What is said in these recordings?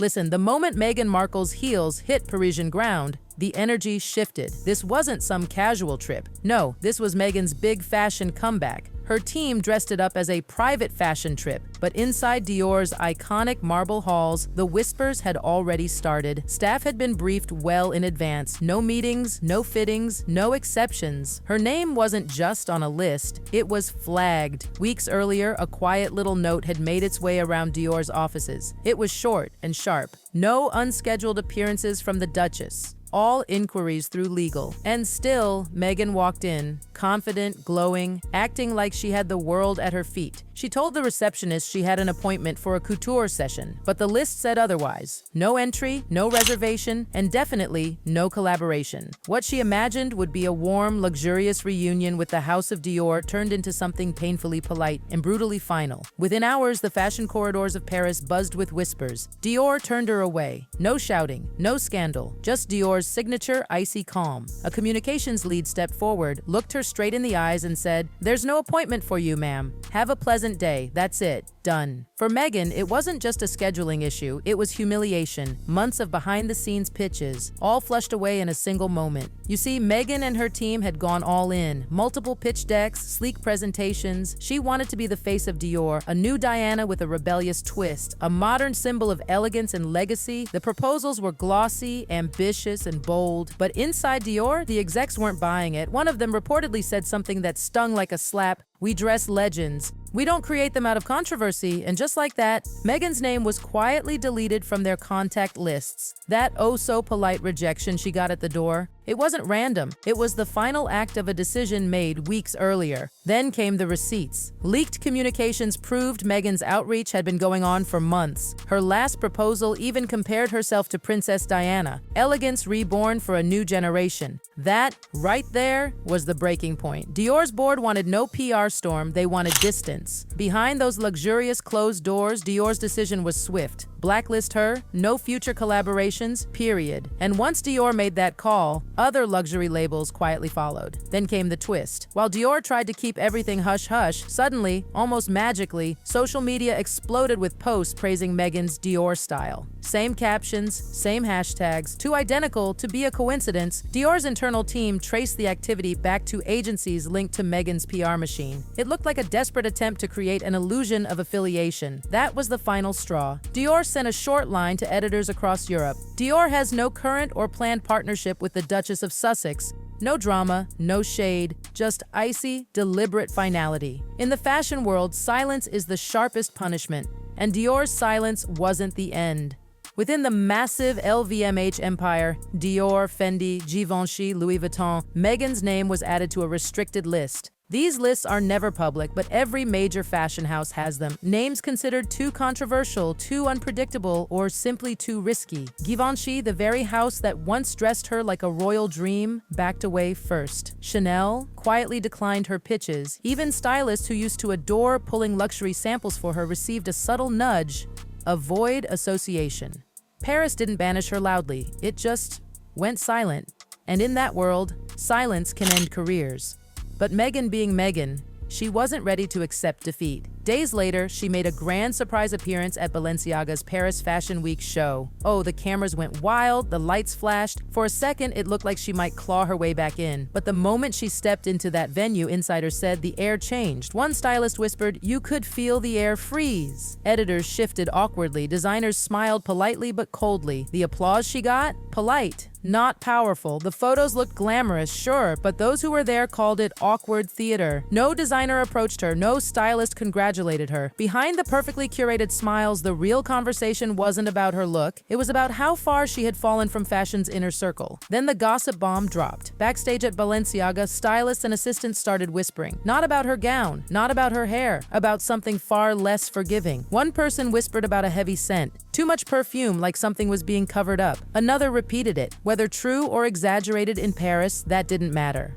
Listen, the moment Meghan Markle's heels hit Parisian ground, the energy shifted. This wasn't some casual trip. No, this was Meghan's big fashion comeback. Her team dressed it up as a private fashion trip, but inside Dior's iconic marble halls, the whispers had already started. Staff had been briefed well in advance. No meetings, no fittings, no exceptions. Her name wasn't just on a list, it was flagged. Weeks earlier, a quiet little note had made its way around Dior's offices. It was short and sharp. No unscheduled appearances from the Duchess. All inquiries through legal. And still, Meghan walked in, confident, glowing, acting like she had the world at her feet. She told the receptionist she had an appointment for a couture session, but the list said otherwise. No entry, no reservation, and definitely no collaboration. What she imagined would be a warm, luxurious reunion with the House of Dior turned into something painfully polite and brutally final. Within hours, the fashion corridors of Paris buzzed with whispers. Dior turned her away. No shouting, no scandal, just Dior's signature icy calm. A communications lead stepped forward, looked her straight in the eyes and said, "There's no appointment for you, ma'am. Have a pleasant day. That's it. Done." For Meghan, it wasn't just a scheduling issue, it was humiliation. Months of behind-the-scenes pitches, all flushed away in a single moment. You see, Meghan and her team had gone all in. Multiple pitch decks, sleek presentations. She wanted to be the face of Dior, a new Diana with a rebellious twist, a modern symbol of elegance and legacy. The proposals were glossy, ambitious, and bold. But inside Dior, the execs weren't buying it. One of them reportedly said something that stung like a slap. "We dress legends. We don't create them out of controversy." And just like that, Meghan's name was quietly deleted from their contact lists. That oh-so-polite rejection she got at the door, it wasn't random. It was the final act of a decision made weeks earlier. Then came the receipts. Leaked communications proved Meghan's outreach had been going on for months. Her last proposal even compared herself to Princess Diana, elegance reborn for a new generation. That, right there, was the breaking point. Dior's board wanted no PR storm, they wanted distance. Behind those luxurious closed doors, Dior's decision was swift. Blacklist her, no future collaborations, period. And once Dior made that call, other luxury labels quietly followed. Then came the twist. While Dior tried to keep everything hush-hush, suddenly, almost magically, social media exploded with posts praising Meghan's Dior style. Same captions, same hashtags, too identical to be a coincidence. Dior's internal team traced the activity back to agencies linked to Meghan's PR machine. It looked like a desperate attempt to create an illusion of affiliation. That was the final straw. Dior sent a short line to editors across Europe. Dior has no current or planned partnership with the Duchess of Sussex. No drama, no shade, just icy, deliberate finality. In the fashion world, silence is the sharpest punishment, and Dior's silence wasn't the end. Within the massive LVMH empire, Dior, Fendi, Givenchy, Louis Vuitton, Meghan's name was added to a restricted list. These lists are never public, but every major fashion house has them. Names considered too controversial, too unpredictable, or simply too risky. Givenchy, the very house that once dressed her like a royal dream, backed away first. Chanel quietly declined her pitches. Even stylists who used to adore pulling luxury samples for her received a subtle nudge: avoid association. Paris didn't banish her loudly, it just went silent. And in that world, silence can end careers. But Meghan being Meghan, she wasn't ready to accept defeat. Days later, she made a grand surprise appearance at Balenciaga's Paris Fashion Week show. Oh, the cameras went wild, the lights flashed. For a second, it looked like she might claw her way back in. But the moment she stepped into that venue, insiders said the air changed. One stylist whispered, "You could feel the air freeze." Editors shifted awkwardly. Designers smiled politely but coldly. The applause she got? Polite, not powerful. The photos looked glamorous, sure, but those who were there called it awkward theater. No designer approached her, no stylist congratulated her. Behind the perfectly curated smiles, the real conversation wasn't about her look. It was about how far she had fallen from fashion's inner circle. Then the gossip bomb dropped. Backstage at Balenciaga, stylists and assistants started whispering. Not about her gown, not about her hair, about something far less forgiving. One person whispered about a heavy scent. Too much perfume, like something was being covered up. Another repeated it. Whether true or exaggerated in Paris, that didn't matter.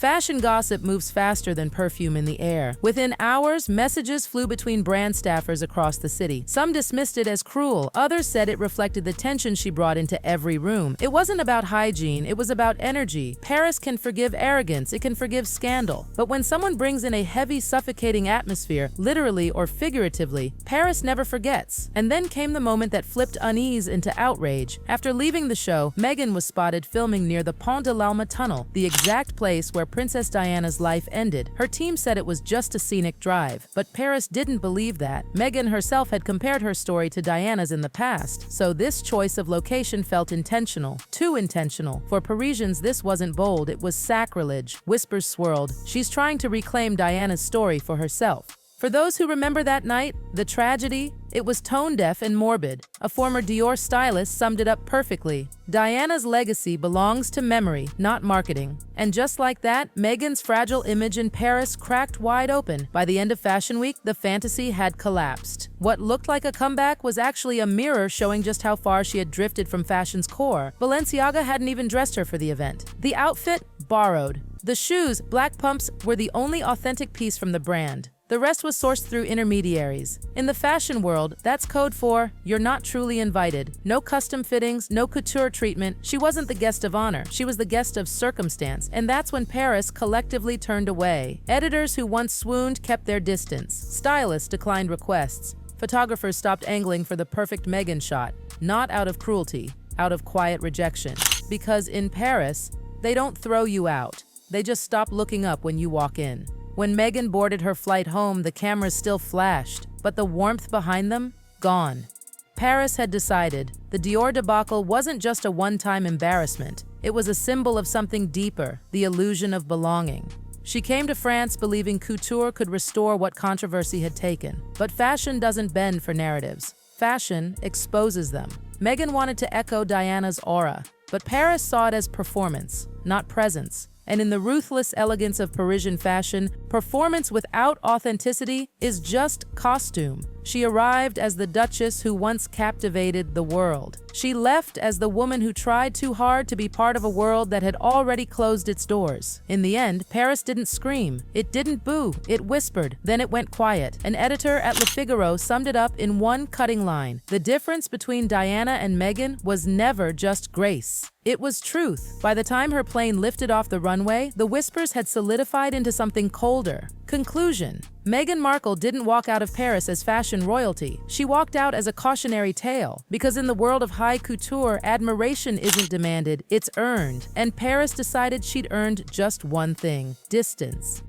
Fashion gossip moves faster than perfume in the air. Within hours, messages flew between brand staffers across the city. Some dismissed it as cruel, others said it reflected the tension she brought into every room. It wasn't about hygiene, it was about energy. Paris can forgive arrogance, it can forgive scandal. But when someone brings in a heavy, suffocating atmosphere, literally or figuratively, Paris never forgets. And then came the moment that flipped unease into outrage. After leaving the show, Meghan was spotted filming near the Pont de l'Alma tunnel, the exact place where Princess Diana's life ended. Her team said it was just a scenic drive, but Paris didn't believe that. Meghan herself had compared her story to Diana's in the past, so this choice of location felt intentional. Too intentional. For Parisians, this wasn't bold, it was sacrilege. Whispers swirled. She's trying to reclaim Diana's story for herself. For those who remember that night, the tragedy, it was tone-deaf and morbid. A former Dior stylist summed it up perfectly. Diana's legacy belongs to memory, not marketing. And just like that, Meghan's fragile image in Paris cracked wide open. By the end of Fashion Week, the fantasy had collapsed. What looked like a comeback was actually a mirror showing just how far she had drifted from fashion's core. Balenciaga hadn't even dressed her for the event. The outfit, borrowed. The shoes, black pumps, were the only authentic piece from the brand. The rest was sourced through intermediaries. In the fashion world, that's code for you're not truly invited. No custom fittings, no couture treatment. She wasn't the guest of honor. She was the guest of circumstance. And that's when Paris collectively turned away. Editors who once swooned kept their distance. Stylists declined requests. Photographers stopped angling for the perfect Meghan shot. Not out of cruelty, out of quiet rejection. Because in Paris, they don't throw you out. They just stop looking up when you walk in. When Meghan boarded her flight home, the cameras still flashed, but the warmth behind them, gone. Paris had decided the Dior debacle wasn't just a one-time embarrassment. It was a symbol of something deeper, the illusion of belonging. She came to France believing couture could restore what controversy had taken. But fashion doesn't bend for narratives. Fashion exposes them. Meghan wanted to echo Diana's aura, but Paris saw it as performance, not presence. And in the ruthless elegance of Parisian fashion, performance without authenticity is just costume. She arrived as the Duchess who once captivated the world. She left as the woman who tried too hard to be part of a world that had already closed its doors. In the end, Paris didn't scream. It didn't boo. It whispered. Then it went quiet. An editor at Le Figaro summed it up in one cutting line. The difference between Diana and Meghan was never just grace. It was truth. By the time her plane lifted off the runway, the whispers had solidified into something colder. Conclusion: Meghan Markle didn't walk out of Paris as fashion royalty. She walked out as a cautionary tale. Because in the world of high couture, admiration isn't demanded, it's earned. And Paris decided she'd earned just one thing: distance.